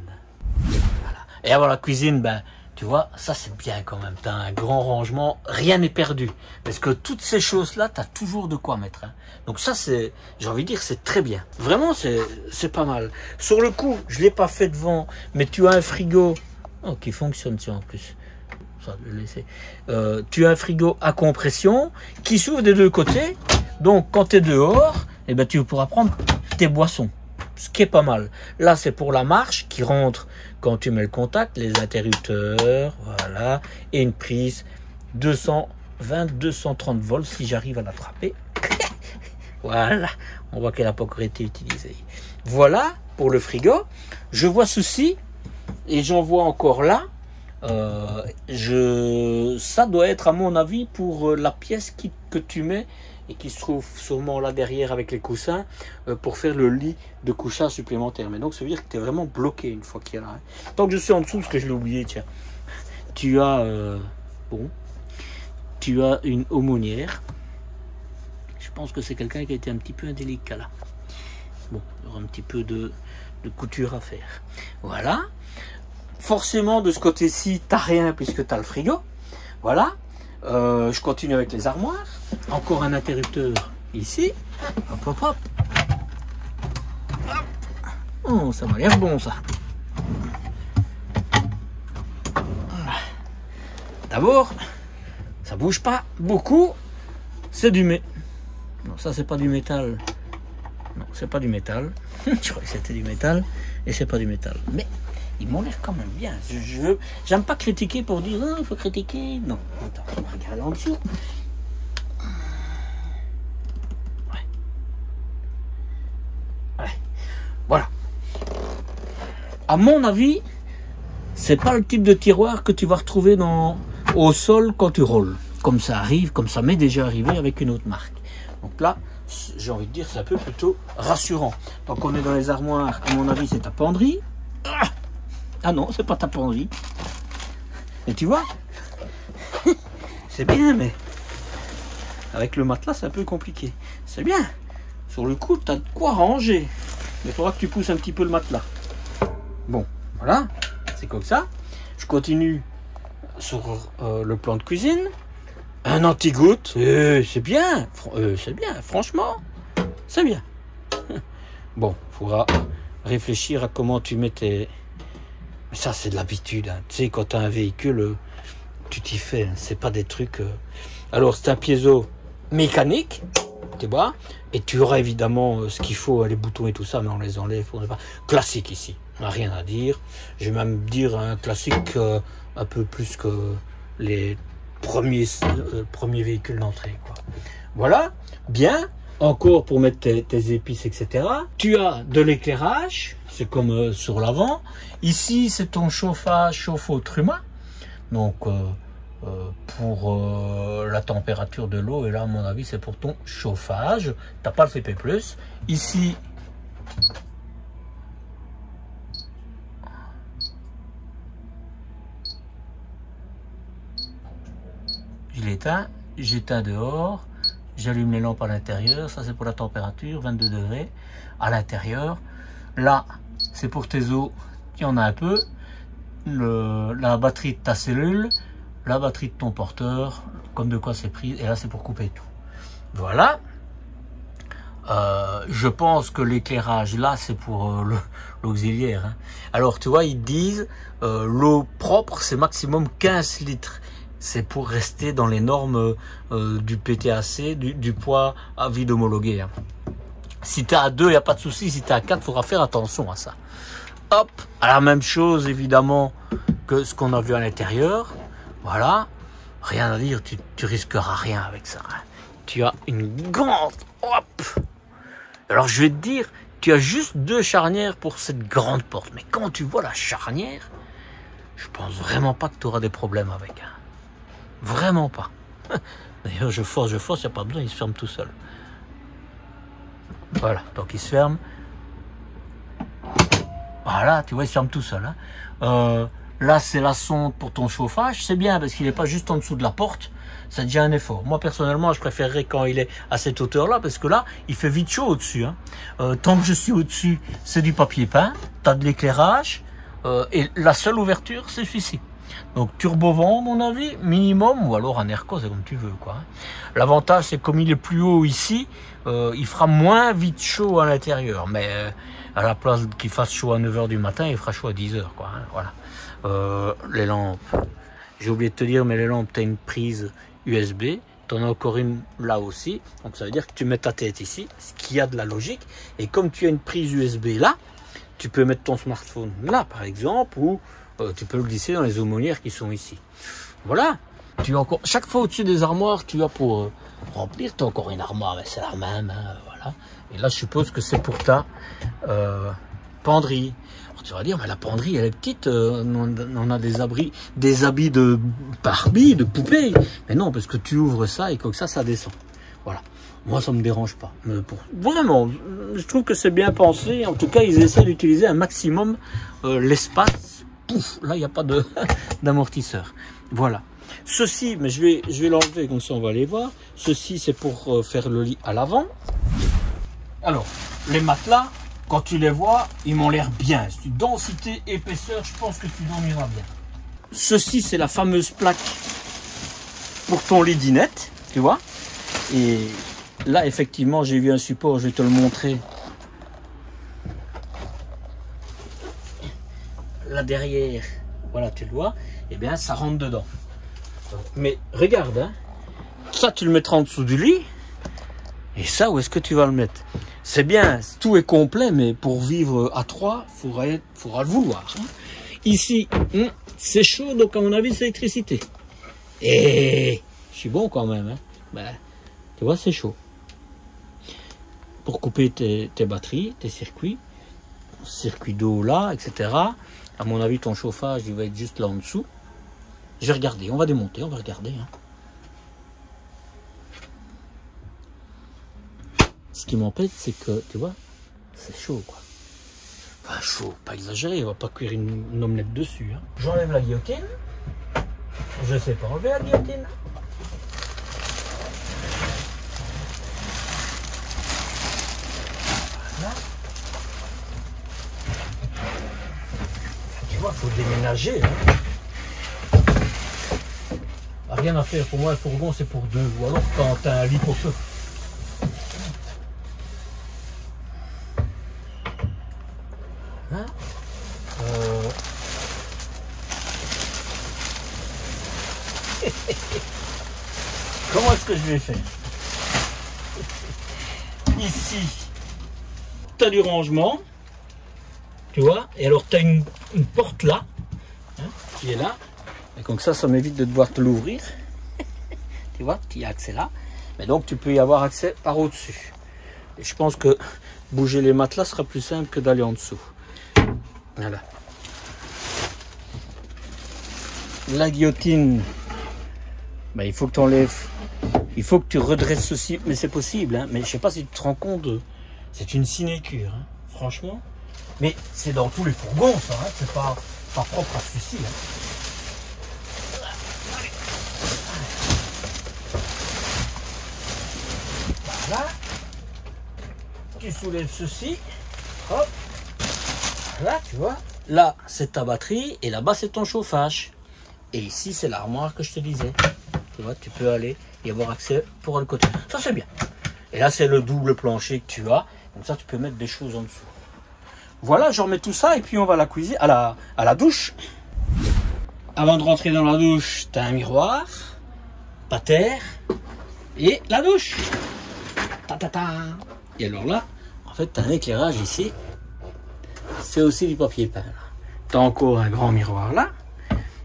Voilà. Et avant la cuisine, ben... tu vois, ça c'est bien quand même. Tu as un grand rangement, rien n'est perdu. Parce que toutes ces choses-là, tu as toujours de quoi mettre. Hein. Donc ça, c'est, j'ai envie de dire, c'est très bien. Vraiment, c'est pas mal. Sur le coup, je ne l'ai pas fait devant, mais tu as un frigo qui fonctionne, tiens, en plus. Ça, je vais le laisser. Tu as un frigo à compression qui s'ouvre des deux côtés. Donc, quand tu es dehors, eh ben, tu pourras prendre tes boissons. Ce qui est pas mal. Là, c'est pour la marche qui rentre quand tu mets le contact, les interrupteurs, voilà, et une prise 220-230 volts si j'arrive à l'attraper. Voilà, on voit qu'elle n'a pas encore été utilisée. Voilà pour le frigo. Je vois ceci et j'en vois encore là. Ça doit être à mon avis pour la pièce que tu mets et qui se trouve sûrement là derrière avec les coussins pour faire le lit de couchage supplémentaire. Mais donc ça veut dire que tu es vraiment bloqué une fois qu'il y a là. Hein. Tant que je suis en dessous, parce que je l'ai oublié, tiens. Tu as tu as une aumônière. Je pense que c'est quelqu'un qui a été un petit peu indélicat là. Bon, il y aura un petit peu de couture à faire. Voilà. Forcément, de ce côté-ci, tu n'as rien puisque tu as le frigo. Voilà. Je continue avec les armoires. Encore un interrupteur ici. Hop, hop, hop. Oh, ça m'a l'air bon, ça. D'abord, ça bouge pas beaucoup. C'est du métal. Non, ça, c'est pas du métal. Non, c'est pas du métal. Je crois que c'était du métal. Et c'est pas du métal. Mais ils m'ont l'air quand même bien. J'aime pas critiquer pour dire il faut critiquer. Non, attends, on va regarder en dessous. Ouais. Voilà. À mon avis, c'est pas le type de tiroir que tu vas retrouver au sol quand tu roules. Comme ça arrive, comme ça m'est déjà arrivé avec une autre marque. Donc là, j'ai envie de dire, c'est un peu plutôt rassurant. Tant qu'on est dans les armoires, à mon avis, c'est ta penderie. Ah non, c'est pas ta penderie. Et tu vois, c'est bien, mais avec le matelas, c'est un peu compliqué. C'est bien. Sur le coup, tu as de quoi ranger. Mais il faudra que tu pousses un petit peu le matelas. Bon, voilà. C'est comme ça. Je continue sur le plan de cuisine. Un anti-goutte. C'est bien. C'est bien. Franchement, c'est bien. Bon, il faudra réfléchir à comment tu mets tes... Mais ça, c'est de l'habitude. Hein. Tu sais, quand tu as un véhicule, tu t'y fais. Hein. C'est pas des trucs... Alors, c'est un piézo mécanique, tu vois. Et tu auras évidemment ce qu'il faut, les boutons et tout ça, mais on les enlève. On pas... Classique ici. On n'a rien à dire. Je vais même dire un classique un peu plus que les premiers véhicules d'entrée. Voilà. Bien. Encore pour mettre tes épices, etc. Tu as de l'éclairage. C'est comme sur l'avant. Ici, c'est ton chauffage chauffe-eau Truma. Donc, pour la température de l'eau. Et là, à mon avis, c'est pour ton chauffage. Tu n'as pas le CP+. Ici, je l'éteins. J'éteins dehors. J'allume les lampes à l'intérieur. Ça, c'est pour la température, 22 degrés à l'intérieur. Là, c'est pour tes eaux, il y en a un peu. La batterie de ta cellule, la batterie de ton porteur, comme de quoi c'est pris. Et là, c'est pour couper tout. Voilà. Je pense que l'éclairage, là, c'est pour l'auxiliaire. Hein. Alors, tu vois, ils disent, l'eau propre, c'est maximum 15 litres. c'est pour rester dans les normes du PTAC, du poids à vide homologué. Hein. Si tu es à 2, il n'y a pas de souci. Si tu es à 4, il faudra faire attention à ça. Hop, à la même chose évidemment que ce qu'on a vu à l'intérieur. Voilà, rien à dire, tu risqueras rien avec ça. Hein. Tu as une grande... Hop. Alors je vais te dire, tu as juste 2 charnières pour cette grande porte. Mais quand tu vois la charnière, je pense vraiment pas que tu auras des problèmes avec. Hein. Vraiment pas. D'ailleurs, je force, il n'y a pas besoin, il se ferme tout seul. Voilà, donc il se ferme. Voilà, tu vois, il se ferme tout seul. Hein. Là, c'est la sonde pour ton chauffage. C'est bien parce qu'il n'est pas juste en dessous de la porte. Ça devient un effort. Moi, personnellement, je préférerais quand il est à cette hauteur-là parce que là, il fait vite chaud au-dessus. Hein. Tant que je suis au-dessus, c'est du papier peint. Tu as de l'éclairage. Et la seule ouverture, c'est celui-ci. Donc, turbovent, à mon avis, minimum, ou alors un airco, c'est comme tu veux, quoi. L'avantage, c'est comme il est plus haut ici, il fera moins vite chaud à l'intérieur. Mais à la place qu'il fasse chaud à 9 h du matin, il fera chaud à 10 h, quoi. Hein, voilà. Les lampes, j'ai oublié de te dire, mais les lampes, tu as une prise USB, tu en as encore une là aussi, donc ça veut dire que tu mets ta tête ici, ce qui a de la logique, et comme tu as une prise USB là, tu peux mettre ton smartphone là par exemple, ou tu peux le glisser dans les aumônières qui sont ici. Voilà, tu as encore, chaque fois au-dessus des armoires, tu as pour remplir, tu as encore une armoire, mais c'est la même, hein, voilà, et là je suppose que c'est pour ta penderie. Tu vas dire, mais la penderie, elle est petite, on a des habits de Barbie, de poupée. Mais non, parce que tu ouvres ça et comme ça descend. Voilà. Moi, ça me dérange pas. Mais vraiment, je trouve que c'est bien pensé. En tout cas, ils essaient d'utiliser un maximum l'espace. Pouf, là, il n'y a pas d'amortisseur. Voilà. Ceci, mais je vais l'enlever, comme ça, on va aller voir. Ceci, c'est pour faire le lit à l'avant. Alors, les matelas, quand tu les vois, ils m'ont l'air bien. Densité, épaisseur, je pense que tu dormiras bien. Ceci, c'est la fameuse plaque pour ton lit dinette, tu vois. Et là, effectivement, j'ai vu un support, je vais te le montrer. Là derrière, voilà, tu le vois. Eh bien, ça rentre dedans. Mais regarde, hein, ça, tu le mettras en dessous du lit. Et ça, où est-ce que tu vas le mettre? C'est bien, tout est complet, mais pour vivre à 3, il faudra le vouloir. Hein. Ici, c'est chaud, donc à mon avis, c'est l'électricité. Et je suis bon quand même. Hein. Ben, tu vois, c'est chaud. Pour couper tes batteries, tes circuits d'eau là, etc. À mon avis, ton chauffage, il va être juste là en dessous. Je vais regarder, on va démonter, on va regarder. Hein. Ce qui m'empêche, c'est que, tu vois, c'est chaud, quoi. Enfin, chaud, pas exagéré, on va pas cuire une omelette dessus. Hein. J'enlève la guillotine. Je sais pas enlever la guillotine. Voilà. Tu vois, il faut déménager. Hein. Rien à faire, pour moi, le fourgon, c'est pour 2. Ou alors, quand tu as un lit pour peu. Hein Comment est-ce que je vais faire? Ici, tu as du rangement, tu vois, et alors tu as une porte là, hein, qui est là, et donc ça m'évite de devoir te l'ouvrir, tu vois, tu y as accès là, mais donc tu peux y avoir accès par au-dessus. Et je pense que bouger les matelas sera plus simple que d'aller en dessous. Voilà. La guillotine, ben, il faut que tu enlèves, il faut que tu redresses ceci, mais c'est possible, hein, mais je sais pas si tu te rends compte, c'est une sinécure, hein, franchement, mais c'est dans tous les fourgons ça, hein, c'est pas propre à celui-ci. Hein. Voilà, tu soulèves ceci, hop. Là, tu vois, là, c'est ta batterie et là-bas, c'est ton chauffage. Et ici, c'est l'armoire que je te disais. Tu vois, tu peux aller y avoir accès pour un côté. Ça, c'est bien. Et là, c'est le double plancher que tu as. Comme ça, tu peux mettre des choses en dessous. Voilà, je remets tout ça et puis on va à la cuisine, à la douche. avant de rentrer dans la douche, tu as un miroir, pas terre, et la douche. Ta ta ta. Et alors là, en fait, tu as un éclairage ici. C'est aussi du papier peint. Tu as encore un grand miroir là.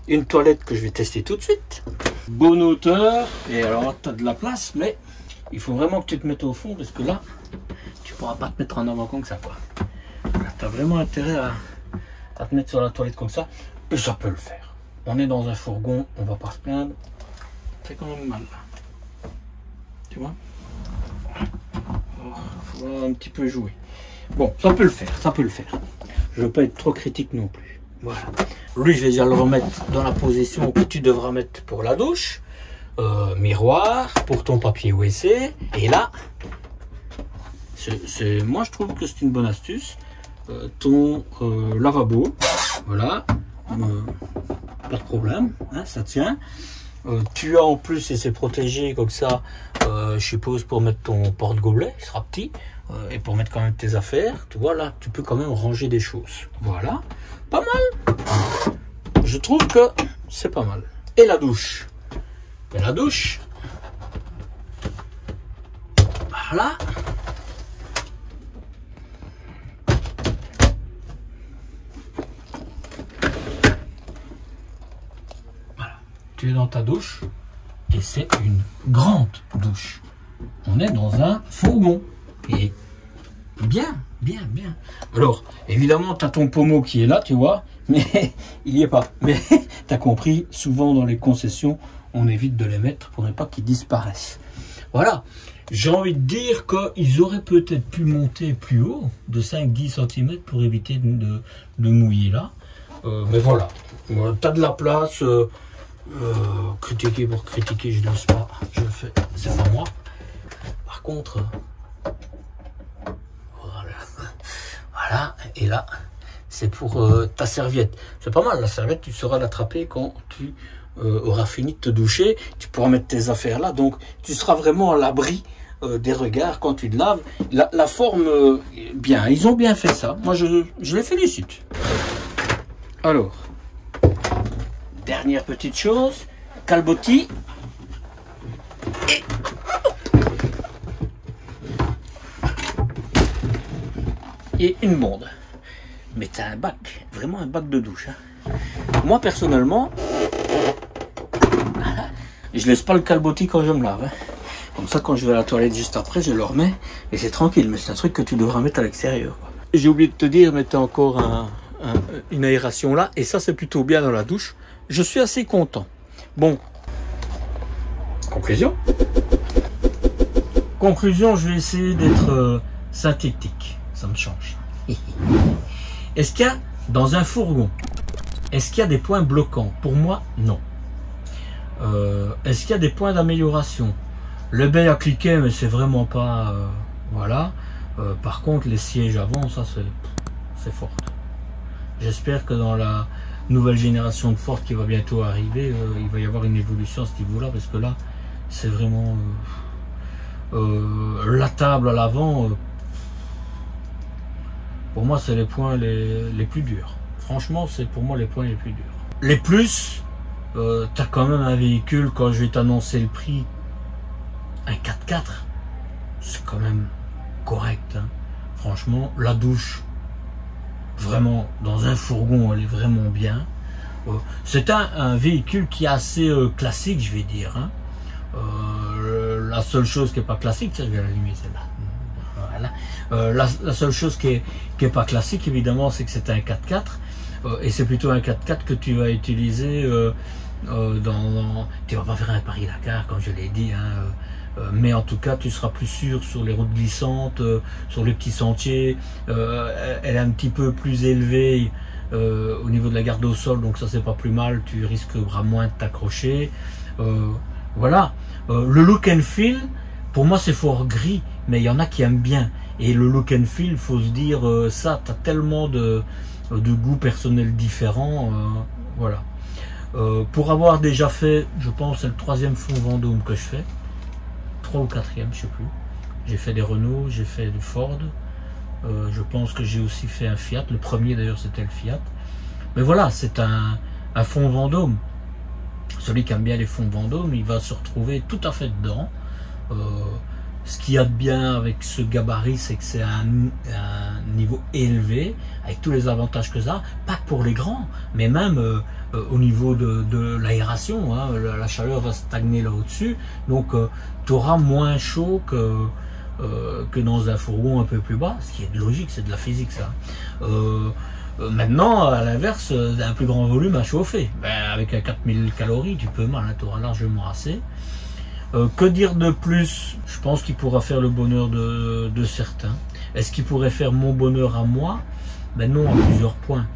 Une toilette que je vais tester tout de suite. Bonne hauteur. Et alors, tu as de la place, mais il faut vraiment que tu te mettes au fond parce que là, tu pourras pas te mettre en avant comme ça, quoi. Tu as vraiment intérêt à te mettre sur la toilette comme ça. Et ça peut le faire. On est dans un fourgon, on va pas se plaindre. C'est quand même mal là. Tu vois? Il faut un petit peu jouer. Bon, ça peut le faire, ça peut le faire. Je veux pas être trop critique non plus. Voilà. Lui, je vais déjà le remettre dans la position que tu devras mettre pour la douche. Miroir pour ton papier WC. Et là, moi je trouve que c'est une bonne astuce. Ton lavabo, voilà, pas de problème, hein, ça tient. Tu as en plus, et c'est protégé comme ça, je suppose pour mettre ton porte-gobelet, il sera petit, et pour mettre quand même tes affaires, tu vois là, tu peux quand même ranger des choses. Voilà, pas mal. Je trouve que c'est pas mal. Et la douche. Et la douche. Voilà. Tu es dans ta douche et c'est une grande douche. On est dans un fourgon et bien. Alors, évidemment, tu as ton pommeau qui est là, tu vois, mais il n'y est pas. Mais tu as compris, souvent dans les concessions, on évite de les mettre pour ne pas qu'ils disparaissent. Voilà. J'ai envie de dire qu'ils auraient peut-être pu monter plus haut, de 5-10 cm, pour éviter de mouiller là. Mais voilà. Tu as de la place. Critiquer pour critiquer, je ne laisse pas, je le fais, c'est pas moi. Par contre, voilà, et là, c'est pour ta serviette. C'est pas mal, la serviette, tu sauras l'attraper quand tu auras fini de te doucher. Tu pourras mettre tes affaires là, donc tu seras vraiment à l'abri des regards quand tu te laves. La forme, bien, ils ont bien fait ça. Moi, je les félicite. Alors. Dernière petite chose, calbotis et une bonde. Mais t'as un bac, vraiment un bac de douche. Hein. Moi personnellement, je laisse pas le calbotis quand je me lave. Hein. Comme ça, quand je vais à la toilette juste après, je le remets et c'est tranquille. Mais c'est un truc que tu devras mettre à l'extérieur. J'ai oublié de te dire, mais t'as encore une aération là et ça c'est plutôt bien dans la douche. Je suis assez content. Bon. Conclusion. Conclusion, je vais essayer d'être synthétique. Ça me change. Est-ce qu'il y a, dans un fourgon, est-ce qu'il y a des points bloquants? Pour moi, non. Est-ce qu'il y a des points d'amélioration? Le bain à cliquer, mais c'est vraiment pas... voilà. Par contre, les sièges avant, ça c'est fort. J'espère que dans la nouvelle génération de Ford qui va bientôt arriver, il va y avoir une évolution à ce niveau-là, parce que là, c'est vraiment la table à l'avant. Pour moi, c'est les points les plus durs. Franchement, c'est pour moi les points les plus durs. Les plus, tu as quand même un véhicule, quand je vais t'annoncer le prix, un 4x4, c'est quand même correct. Hein. Franchement, la douche, vraiment, dans un fourgon, elle est vraiment bien. C'est un véhicule qui est assez classique, je vais dire. Hein. La seule chose qui n'est pas classique, tiens, je vais l'allumer celle-là. Voilà. La seule chose qui est pas classique, évidemment, c'est que c'est un 4x4. Et c'est plutôt un 4x4 que tu vas utiliser tu vas pas faire un Paris-Dakar, comme je l'ai dit. Hein, mais en tout cas, tu seras plus sûr sur les routes glissantes, sur les petits sentiers. Elle est un petit peu plus élevée au niveau de la garde au sol, donc ça c'est pas plus mal. Tu risqueras moins de t'accrocher. Voilà. Le look and feel, pour moi c'est fort gris, mais il y en a qui aiment bien. Et le look and feel, faut se dire ça, tu as tellement de goûts personnels différents. Voilà. Pour avoir déjà fait, je pense, c'est le 3e fond Vendôme que je fais. 3 ou 4e, je sais plus. J'ai fait des Renault, j'ai fait du Ford. Je pense que j'ai aussi fait un Fiat. Le premier d'ailleurs c'était le Fiat. Mais voilà, c'est un un fond Vendôme. Celui qui aime bien les fonds Vendôme, il va se retrouver tout à fait dedans. Ce qu'il y a de bien avec ce gabarit, c'est que c'est un niveau élevé, avec tous les avantages que ça, pas que pour les grands, mais même au niveau de l'aération, hein, la chaleur va stagner là au-dessus, donc tu auras moins chaud que dans un fourgon un peu plus bas, ce qui est logique, c'est de la physique ça. Maintenant, à l'inverse, un plus grand volume à chauffer. Ben, avec un 4000 calories, tu peux mal, hein, tu auras largement assez. Que dire de plus? Je pense qu'il pourra faire le bonheur de certains. Est-ce qu'il pourrait faire mon bonheur à moi? Ben non, à plusieurs points.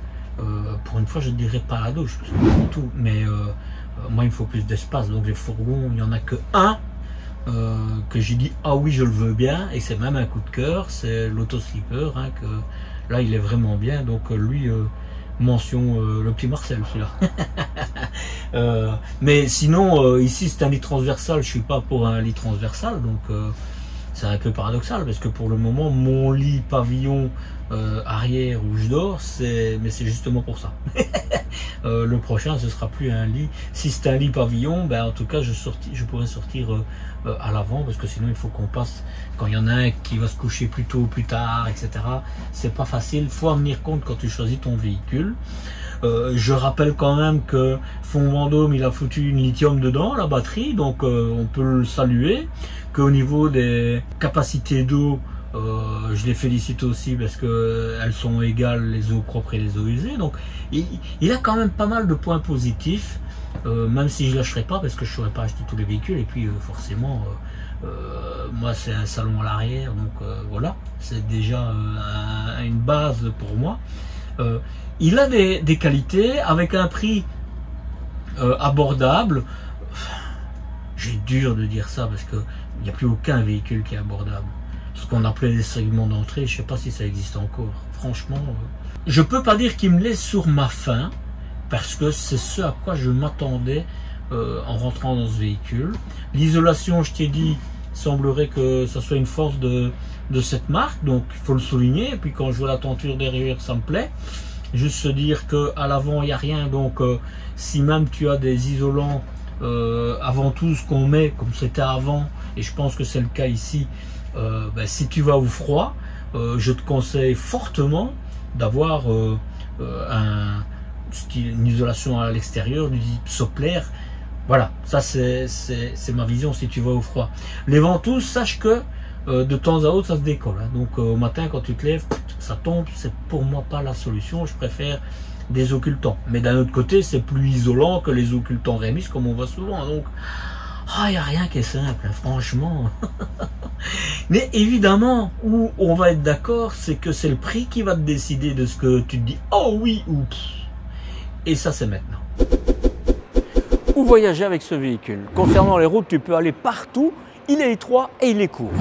Pour une fois, je ne dirais pas la douche, parce que pas du tout. Mais moi, il me faut plus d'espace. Donc les fourgons, il n'y en a que un que j'ai dit ah oui, je le veux bien, et c'est même un coup de cœur. C'est l'auto-slipper, hein, que là, il est vraiment bien. Donc lui, mention le petit Marcel, celui-là. Mais sinon, ici, c'est un lit transversal. Je suis pas pour un lit transversal, donc c'est un peu paradoxal parce que pour le moment, mon lit pavillon arrière où je dors, mais c'est justement pour ça. Le prochain, ce sera plus un lit. Si c'est un lit pavillon, ben en tout cas, je pourrais sortir à l'avant, parce que sinon il faut qu'on passe, quand il y en a un qui va se coucher plus tôt, plus tard, etc. C'est pas facile. Faut en tenir compte quand tu choisis ton véhicule. Je rappelle quand même que Fond Vendôme, il a foutu une lithium dedans, la batterie, donc on peut le saluer. Qu'au niveau des capacités d'eau, je les félicite aussi parce que elles sont égales, les eaux propres et les eaux usées. Donc il a quand même pas mal de points positifs, même si je ne lâcherai pas parce que je ne saurais pas acheter tous les véhicules. Et puis forcément, moi c'est un salon à l'arrière, donc voilà, c'est déjà une base pour moi. Il a des qualités avec un prix abordable. J'ai dur de dire ça parce qu'il n'y a plus aucun véhicule qui est abordable. Ce qu'on appelait des segments d'entrée, je ne sais pas si ça existe encore. Franchement, je peux pas dire qu'il me laisse sur ma faim parce que c'est ce à quoi je m'attendais en rentrant dans ce véhicule. L'isolation, je t'ai dit, semblerait que ça soit une force de cette marque, donc il faut le souligner. Et puis quand je vois la tenture derrière, ça me plaît. Juste se dire qu'à l'avant, il n'y a rien, donc si même tu as des isolants avant tout ce qu'on met comme c'était avant, et je pense que c'est le cas ici, ben, si tu vas au froid, je te conseille fortement d'avoir une isolation à l'extérieur du type Soplair. Voilà, ça c'est ma vision si tu vas au froid. Les ventouses, sache que de temps à autre ça se décolle, hein. Donc au matin quand tu te lèves, ça tombe. C'est pour moi pas la solution. Je préfère des occultants, mais d'un autre côté c'est plus isolant que les occultants Remis comme on voit souvent, donc il n'y a rien qui est simple, hein, franchement. Mais évidemment, où on va être d'accord, c'est que c'est le prix qui va te décider de ce que tu te dis oh oui ou pff. Et ça c'est maintenant. Où voyager avec ce véhicule? Concernant les routes, tu peux aller partout, il est étroit et il est court.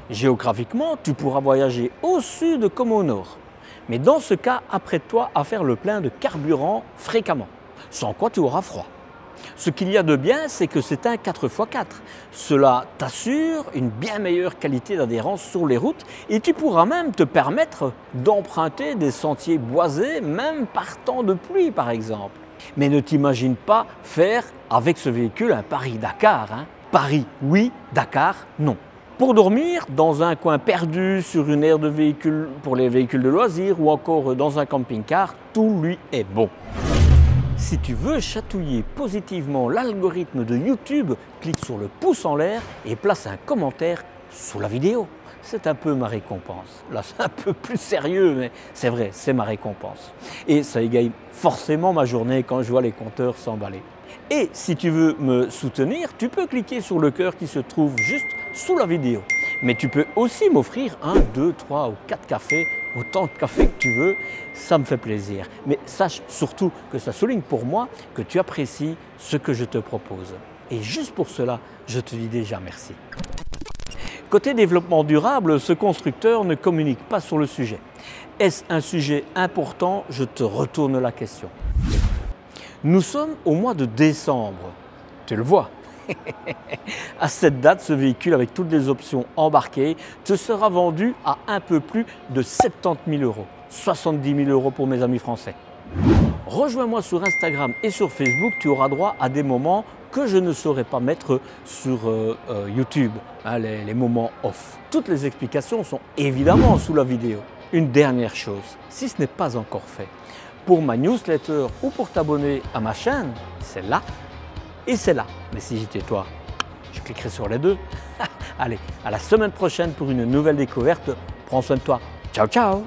Géographiquement, tu pourras voyager au sud comme au nord. Mais dans ce cas, apprête-toi à faire le plein de carburant fréquemment, sans quoi tu auras froid. Ce qu'il y a de bien, c'est que c'est un 4x4. Cela t'assure une bien meilleure qualité d'adhérence sur les routes et tu pourras même te permettre d'emprunter des sentiers boisés, même par temps de pluie par exemple. Mais ne t'imagine pas faire avec ce véhicule un Paris-Dakar, hein. Paris, oui, Dakar, non. Pour dormir, dans un coin perdu, sur une aire de véhicules pour les véhicules de loisirs ou encore dans un camping-car, tout lui est bon. Si tu veux chatouiller positivement l'algorithme de YouTube, clique sur le pouce en l'air et place un commentaire sous la vidéo. C'est un peu ma récompense. Là, c'est un peu plus sérieux, mais c'est vrai, c'est ma récompense. Et ça égaye forcément ma journée quand je vois les compteurs s'emballer. Et si tu veux me soutenir, tu peux cliquer sur le cœur qui se trouve juste sous la vidéo. Mais tu peux aussi m'offrir 1, 2, 3 ou 4 cafés, autant de cafés que tu veux, ça me fait plaisir. Mais sache surtout que ça souligne pour moi que tu apprécies ce que je te propose. Et juste pour cela, je te dis déjà merci. Côté développement durable, ce constructeur ne communique pas sur le sujet. Est-ce un sujet important? Je te retourne la question. Nous sommes au mois de décembre, tu le vois. À cette date, ce véhicule avec toutes les options embarquées te sera vendu à un peu plus de 70 000 €, 70 000 € pour mes amis français. Rejoins-moi sur Instagram et sur Facebook, tu auras droit à des moments que je ne saurais pas mettre sur YouTube, hein, les moments off. Toutes les explications sont évidemment sous la vidéo. Une dernière chose, si ce n'est pas encore fait, pour ma newsletter ou pour t'abonner à ma chaîne, c'est là et c'est là. Mais si j'étais toi, je cliquerai sur les deux. Allez, à la semaine prochaine pour une nouvelle découverte. Prends soin de toi. Ciao, ciao!